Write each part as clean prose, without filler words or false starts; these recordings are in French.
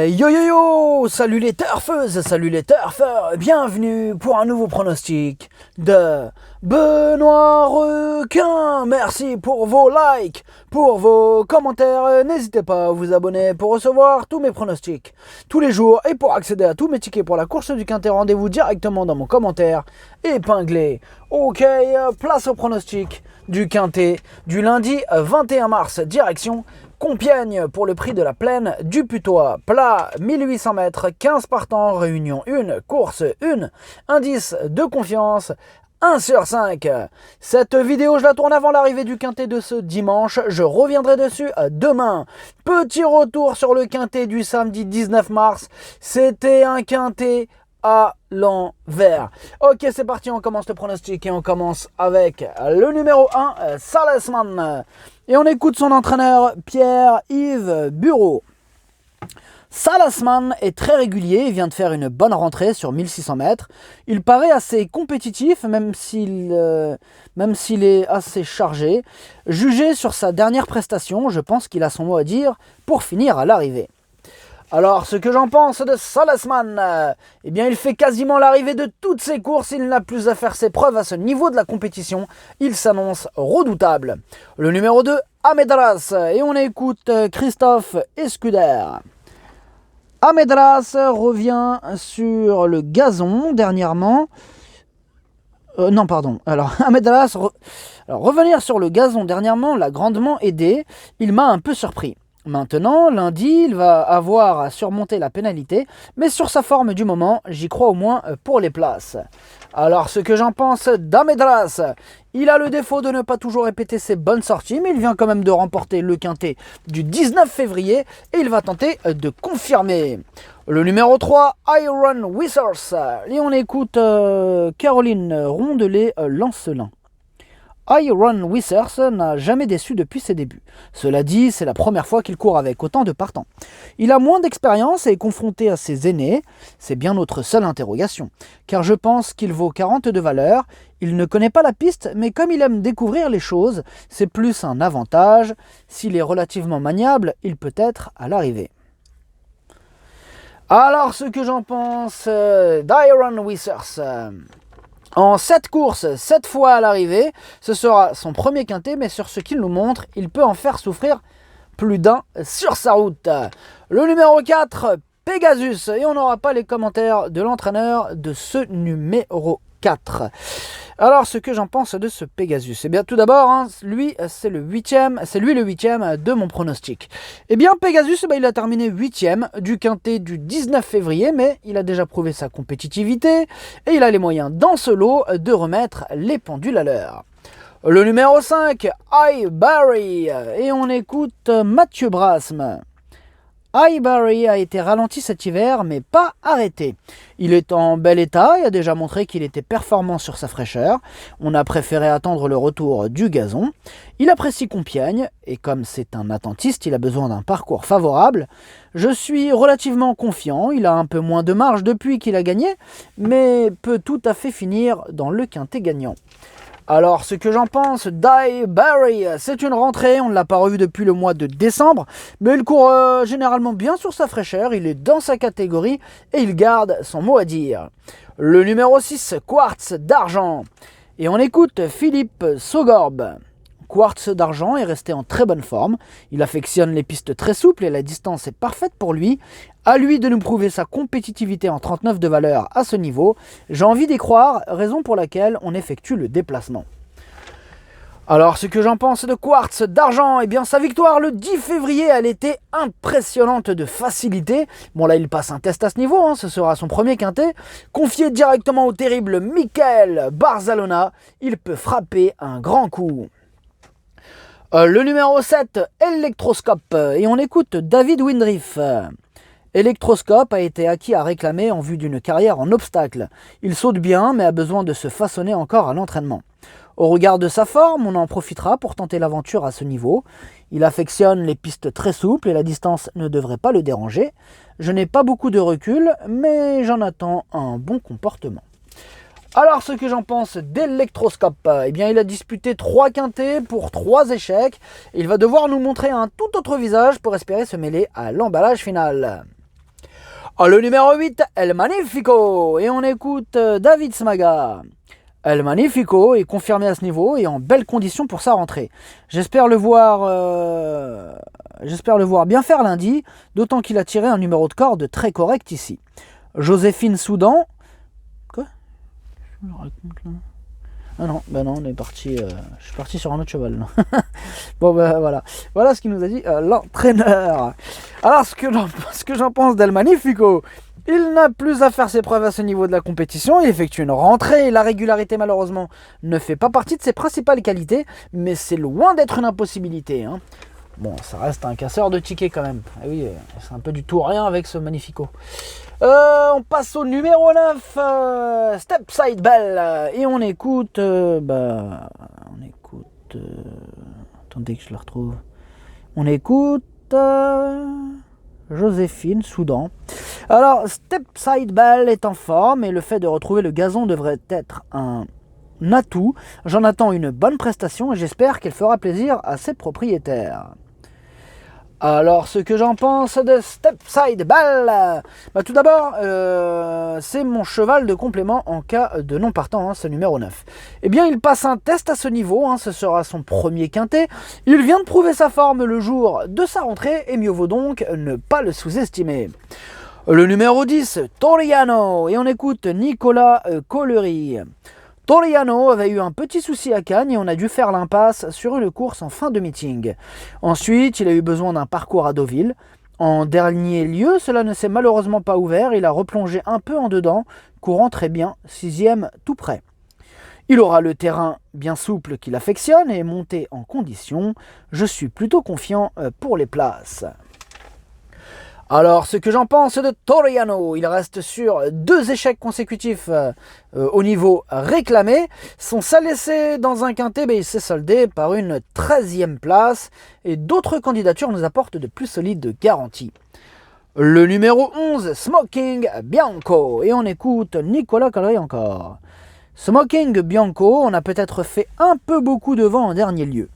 Yo yo yo, salut les turfeuses, salut les turfeurs, bienvenue pour un nouveau pronostic de Benoît Requin. Merci pour vos likes, pour vos commentaires, n'hésitez pas à vous abonner pour recevoir tous mes pronostics tous les jours et pour accéder à tous mes tickets pour la course du Quintet, rendez-vous directement dans mon commentaire épinglé. Ok, place au pronostic du Quintet du lundi 21 mars, direction Compiègne pour le prix de la plaine du Putois. Plat 1800 mètres, 15 partants, réunion 1, course 1, indice de confiance 1 sur 5. Cette vidéo, je la tourne avant l'arrivée du Quintet de ce dimanche. Je reviendrai dessus demain. Petit retour sur le Quintet du samedi 19 mars. C'était un Quintet à l'envers. Ok, c'est parti, on commence le pronostic et on commence avec le numéro 1, Salesman. Et on écoute son entraîneur Pierre-Yves Bureau. Salesman est très régulier, il vient de faire une bonne rentrée sur 1600 mètres. Il paraît assez compétitif, même s'il est assez chargé. Jugé sur sa dernière prestation, je pense qu'il a son mot à dire pour finir à l'arrivée. Alors, ce que j'en pense de Salesman, eh bien, il fait quasiment l'arrivée de toutes ses courses. Il n'a plus à faire ses preuves à ce niveau de la compétition. Il s'annonce redoutable. Le numéro 2, Amedras. Et on écoute Christophe Escuder. Amedras revient sur le gazon dernièrement. Amedras, revenir sur le gazon dernièrement l'a grandement aidé. Il m'a un peu surpris. Maintenant, lundi, il va avoir à surmonter la pénalité, mais sur sa forme du moment, j'y crois au moins pour les places. Alors, ce que j'en pense d'Amedras, il a le défaut de ne pas toujours répéter ses bonnes sorties, mais il vient quand même de remporter le Quintet du 19 février et il va tenter de confirmer. Le numéro 3, Iron Wizards, et on écoute Caroline Rondelet-Lancelin. Iron Wizards n'a jamais déçu depuis ses débuts. Cela dit, c'est la première fois qu'il court avec autant de partants. Il a moins d'expérience et est confronté à ses aînés. C'est bien notre seule interrogation. Car je pense qu'il vaut 40 de valeur. Il ne connaît pas la piste, mais comme il aime découvrir les choses, c'est plus un avantage. S'il est relativement maniable, il peut être à l'arrivée. Alors, ce que j'en pense d'Iron Wizards. En 7 courses, 7 fois à l'arrivée, ce sera son premier Quintet, mais sur ce qu'il nous montre, il peut en faire souffrir plus d'un sur sa route. Le numéro 4, Pegasus, et on n'aura pas les commentaires de l'entraîneur de ce numéro 4. Alors, ce que j'en pense de ce Pegasus, eh bien tout d'abord, lui c'est le 8e, c'est lui le 8e de mon pronostic. Eh bien Pegasus, il a terminé 8e du Quintet du 19 février, mais il a déjà prouvé sa compétitivité et il a les moyens dans ce lot de remettre les pendules à l'heure. Le numéro 5, Barry, et on écoute Mathieu Brasme. Barry a été ralenti cet hiver, mais pas arrêté. Il est en bel état et a déjà montré qu'il était performant sur sa fraîcheur. On a préféré attendre le retour du gazon. Il apprécie Compiègne, et comme c'est un attentiste, il a besoin d'un parcours favorable. Je suis relativement confiant, il a un peu moins de marge depuis qu'il a gagné, mais peut tout à fait finir dans le Quintet gagnant. Alors, ce que j'en pense Barry, c'est une rentrée, on ne l'a pas revu depuis le mois de décembre, mais il court généralement bien sur sa fraîcheur, il est dans sa catégorie et il garde son mot à dire. Le numéro 6, Quartz d'Argent. Et on écoute Philippe Sogorbe. Quartz d'Argent est resté en très bonne forme, il affectionne les pistes très souples et la distance est parfaite pour lui. À lui de nous prouver sa compétitivité en 39 de valeur à ce niveau. J'ai envie d'y croire, raison pour laquelle on effectue le déplacement. Alors, ce que j'en pense de Quartz d'Argent, eh bien sa victoire le 10 février, elle était impressionnante de facilité. Bon là, il passe un test à ce niveau, ce sera son premier Quintet. Confié directement au terrible Michael Barzalona, il peut frapper un grand coup. Le numéro 7, Electroscope, et on écoute David Windriff. Electroscope a été acquis à réclamer en vue d'une carrière en obstacle. Il saute bien, mais a besoin de se façonner encore à l'entraînement. Au regard de sa forme, on en profitera pour tenter l'aventure à ce niveau. Il affectionne les pistes très souples et la distance ne devrait pas le déranger. Je n'ai pas beaucoup de recul, mais j'en attends un bon comportement. Alors, ce que j'en pense d'Electroscope, eh bien, il a disputé 3 quintets pour 3 échecs. Il va devoir nous montrer un tout autre visage pour espérer se mêler à l'emballage final. Oh, le numéro 8, El Magnifico. Et on écoute David Smaga. El Magnifico est confirmé à ce niveau et en belle condition pour sa rentrée. J'espère le voir bien faire lundi, d'autant qu'il a tiré un numéro de corde très correct ici. Joséphine Soudan. Quoi? Je me raconte là. Ah non, on est parti. Je suis parti sur un autre cheval. Bon, voilà. Voilà ce qu'il nous a dit l'entraîneur. Alors, ce que j'en pense d'El Magnifico, il n'a plus à faire ses preuves à ce niveau de la compétition. Il effectue une rentrée. La régularité, malheureusement, ne fait pas partie de ses principales qualités, mais c'est loin d'être une impossibilité. Hein. Bon, ça reste un casseur de tickets quand même. Ah oui, c'est un peu du tout rien avec ce Magnifico. On passe au numéro 9, Stepside Bell. Et on écoute... attendez que je la retrouve. On écoute... Joséphine Soudan. Alors, Stepside Bell est en forme et le fait de retrouver le gazon devrait être un atout. J'en attends une bonne prestation et j'espère qu'elle fera plaisir à ses propriétaires. Alors, ce que j'en pense de Stepside Bell, tout d'abord, c'est mon cheval de complément en cas de non partant, c'est numéro 9. Eh bien, il passe un test à ce niveau, ce sera son premier quintet. Il vient de prouver sa forme le jour de sa rentrée, et mieux vaut donc ne pas le sous-estimer. Le numéro 10, Toriano, et on écoute Nicolas Collery. Toriano avait eu un petit souci à Cannes et on a dû faire l'impasse sur une course en fin de meeting. Ensuite, il a eu besoin d'un parcours à Deauville. En dernier lieu, cela ne s'est malheureusement pas ouvert, il a replongé un peu en dedans, courant très bien, 6e tout près. Il aura le terrain bien souple qu'il affectionne et monté en condition. Je suis plutôt confiant pour les places. Alors, ce que j'en pense de Toriano, il reste sur 2 échecs consécutifs au niveau réclamé. Son seul essai dans un quintet, il s'est soldé par une 13e place et d'autres candidatures nous apportent de plus solides garanties. Le numéro 11, Smoking Bianco, et on écoute Nicolas Collery encore. Smoking Bianco, on a peut-être fait un peu beaucoup de vent en dernier lieu.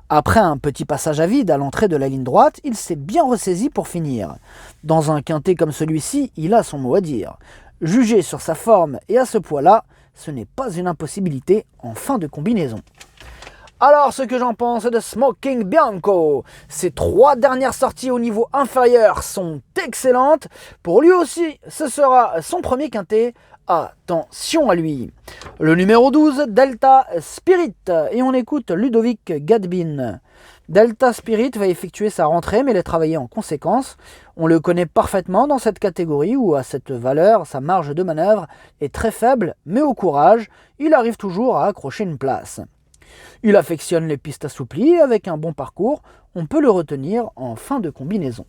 Après un petit passage à vide à l'entrée de la ligne droite, il s'est bien ressaisi pour finir. Dans un quintet comme celui-ci, il a son mot à dire. Jugé sur sa forme et à ce poids-là, ce n'est pas une impossibilité en fin de combinaison. Alors, ce que j'en pense de Smoking Bianco, ses 3 dernières sorties au niveau inférieur sont excellentes. Pour lui aussi, ce sera son premier quintet. Attention à lui. Le numéro 12, Delta Spirit. Et on écoute Ludovic Gadbin. Delta Spirit va effectuer sa rentrée, mais elle est travaillée en conséquence. On le connaît parfaitement dans cette catégorie où, à cette valeur, sa marge de manœuvre est très faible, mais au courage, il arrive toujours à accrocher une place. Il affectionne les pistes assouplies, avec un bon parcours, on peut le retenir en fin de combinaison.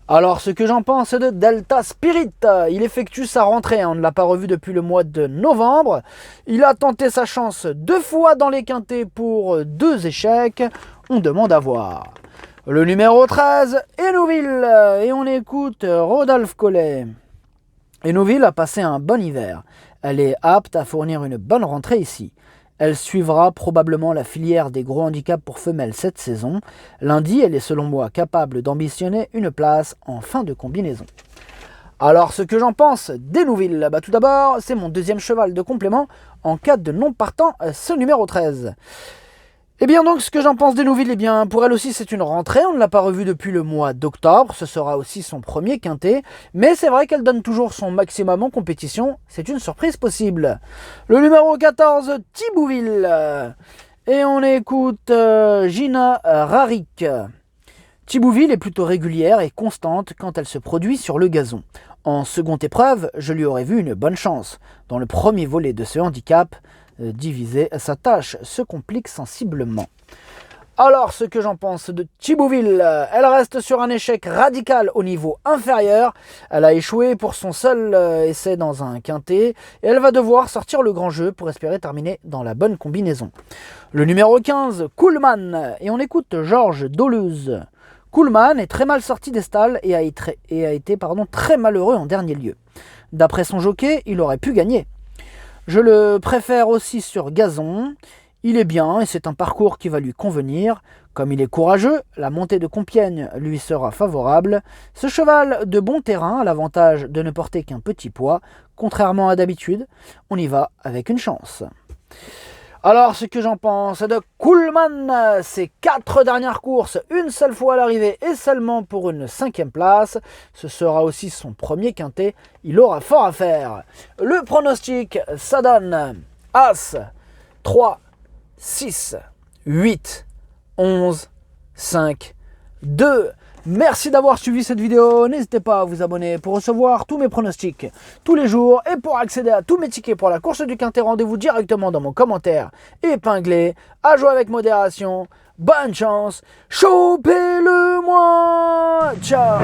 Alors, ce que j'en pense de Delta Spirit, il effectue sa rentrée, on ne l'a pas revu depuis le mois de novembre. Il a tenté sa chance 2 fois dans les quintets pour 2 échecs, on demande à voir. Le numéro 13, Hénouville, et on écoute Rodolphe Collet. Hénouville a passé un bon hiver, elle est apte à fournir une bonne rentrée ici. Elle suivra probablement la filière des gros handicaps pour femelles cette saison. Lundi, elle est selon moi capable d'ambitionner une place en fin de combinaison. Alors, ce que j'en pense d'Hénouville, tout d'abord, c'est mon 2e cheval de complément en cas de non partant, ce numéro 13. Eh bien donc, ce que j'en pense d'Hénouville, pour elle aussi c'est une rentrée, on ne l'a pas revue depuis le mois d'octobre, ce sera aussi son premier quintet, mais c'est vrai qu'elle donne toujours son maximum en compétition, c'est une surprise possible. Le numéro 14, Thibouville, et on écoute Gina Rarik. Thibouville est plutôt régulière et constante quand elle se produit sur le gazon. En seconde épreuve, je lui aurais vu une bonne chance. Dans le premier volet de ce handicap, divisé, sa tâche se complique sensiblement. Alors, ce que j'en pense de Thibouville, elle reste sur un échec radical au niveau inférieur. Elle a échoué pour son seul essai dans un quintet et elle va devoir sortir le grand jeu pour espérer terminer dans la bonne combinaison. Le numéro 15, Kuhlmann, et on écoute Georges Doleuze. Kuhlmann est très mal sorti des stalles et a été très malheureux en dernier lieu. D'après son jockey, il aurait pu gagner. Je le préfère aussi sur gazon. Il est bien et c'est un parcours qui va lui convenir. Comme il est courageux, la montée de Compiègne lui sera favorable. Ce cheval de bon terrain a l'avantage de ne porter qu'un petit poids, contrairement à d'habitude. On y va avec une chance. Alors, ce que j'en pense de Kuhlmann, ces 4 dernières courses, une seule fois à l'arrivée et seulement pour une 5e place. Ce sera aussi son premier quintet, il aura fort à faire. Le pronostic, ça donne As, 3, 6, 8, 11, 5, 2. Merci d'avoir suivi cette vidéo, n'hésitez pas à vous abonner pour recevoir tous mes pronostics tous les jours et pour accéder à tous mes tickets pour la course du quintet, rendez-vous directement dans mon commentaire épinglé. À jouer avec modération, bonne chance, chopez-le-moi, ciao.